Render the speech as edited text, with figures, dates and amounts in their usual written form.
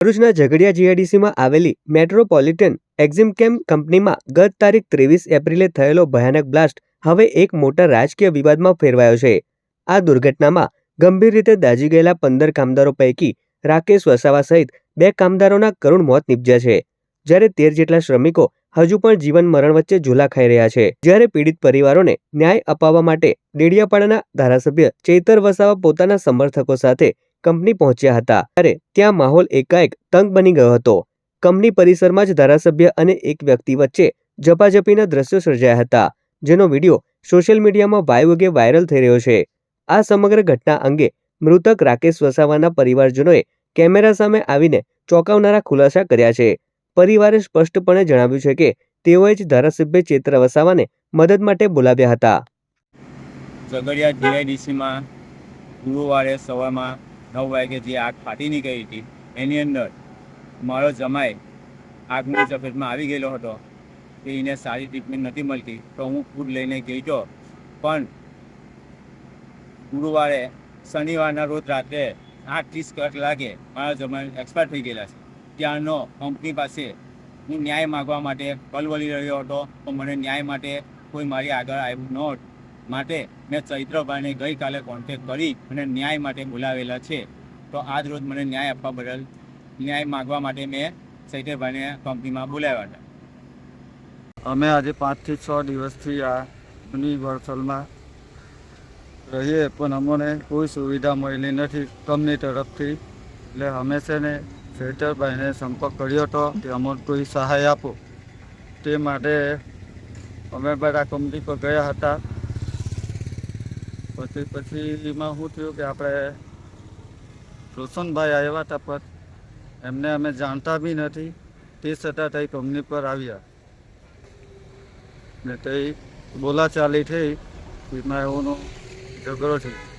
ભરૂચના ઝઘડિયા જીઆઈડીસીમાં આવેલી મેટ્રોપોલિટન એક્ઝિમકેમ કંપનીમાં ગત તારીખ 23 એપ્રિલે થયેલો ભયાનક બ્લાસ્ટ હવે એક મોટા રાજકીય વિવાદમાં ફેરવાયો છે। આ દુર્ઘટનામાં ગંભીર રીતે દાઝી ગયેલા 15 કામદારો પૈકી રાકેશ વસાવા સહિત 2 કામદારોના કરુણ મોત નીપજ્યા છે, જ્યારે 13 જેટલા શ્રમિકો હજુ પણ જીવન મરણ વચ્ચે ઝૂલા ખાઈ રહ્યા છે। જ્યારે પીડિત પરિવારોને ન્યાય અપાવવા માટે ડેડિયાપાડાના ધારાસભ્ય ચૈતર વસાવા પોતાના સમર્થકો સાથે કંપની પહોંચ્યા હતા, ત્યારે ત્યાં માહોલ એકાએક તંગ બની ગયો હતો। કંપની પરિસરમાં જ ધારાસભ્ય અને એક વ્યક્તિ વચ્ચે ઝપાઝપીના દ્રશ્યો સર્જાયા હતા, જેનો વિડીયો સોશિયલ મીડિયામાં વાયુવેગે વાયરલ થઈ રહ્યો છે। આ સમગ્ર ઘટના અંગે મૃતક રાકેશ વસાવાના પરિવારજનોએ કેમેરા સામે આવીને ચોંકાવનારા ખુલાસા કર્યા છે। પરિવારે સ્પષ્ટપણે જણાવ્યું છે કે તેઓએ જ ધારાસભ્ય ચૈત્ર વસાવાને મદદ માટે બોલાવ્યા હતા। ઝઘડિયા જીઆઈડીસીમાં ગુરુવારે સવારમાં 9 વાગે જે આગ ફાટી નીકળી હતી, એની અંદર મારો જમાઈ આગની ઝપેટમાં આવી ગયેલો હતો કે એને સારી ટ્રીટમેન્ટ નથી મળતી, તો હું ખુદ લઈને ગયો। પણ ગુરુવારે શનિવારના રોજ રાત્રે 8:30 કલાકે મારા જમાઈ એક્સપાયર થઈ ગયેલા છે। ત્યારનો કંપની પાસે હું ન્યાય માગવા માટે કલવલી રહ્યો હતો, પણ મને ન્યાય માટે કોઈ મારી આગળ આવ્યું ન હતું। માટે મેં ચૈત્રભાઈને ગઈકાલે કોન્ટેક્ટ કરી અને ન્યાય માટે બોલાવેલા છે। તો આજ રોજ મને ન્યાય આપવા બદલ ન્યાય માગવા માટે મેં ચૈત્રભાઈને કંપનીમાં બોલાવ્યા હતા। અમે આજે 5 થી 6 દિવસથી આ યુનિવર્સલમાં રહીએ, પણ અમને કોઈ સુવિધા મળેલી નથી કંપની તરફથી। એટલે અમે છે ને ચૈતરભાઈને સંપર્ક કર્યો હતો કે અમને કોઈ સહાય આપો, તે માટે અમે બધા કંપની પર ગયા હતા। પછીમાં શું થયું કે આપણે રોશનભાઈ આવ્યા હતા, પણ એમને અમે જાણતા બી નથી, તે છતાં તે કંપની પર આવ્યા ને તે બોલાચાલી થઈ, એમાં એઓનો ઝઘડો થયો।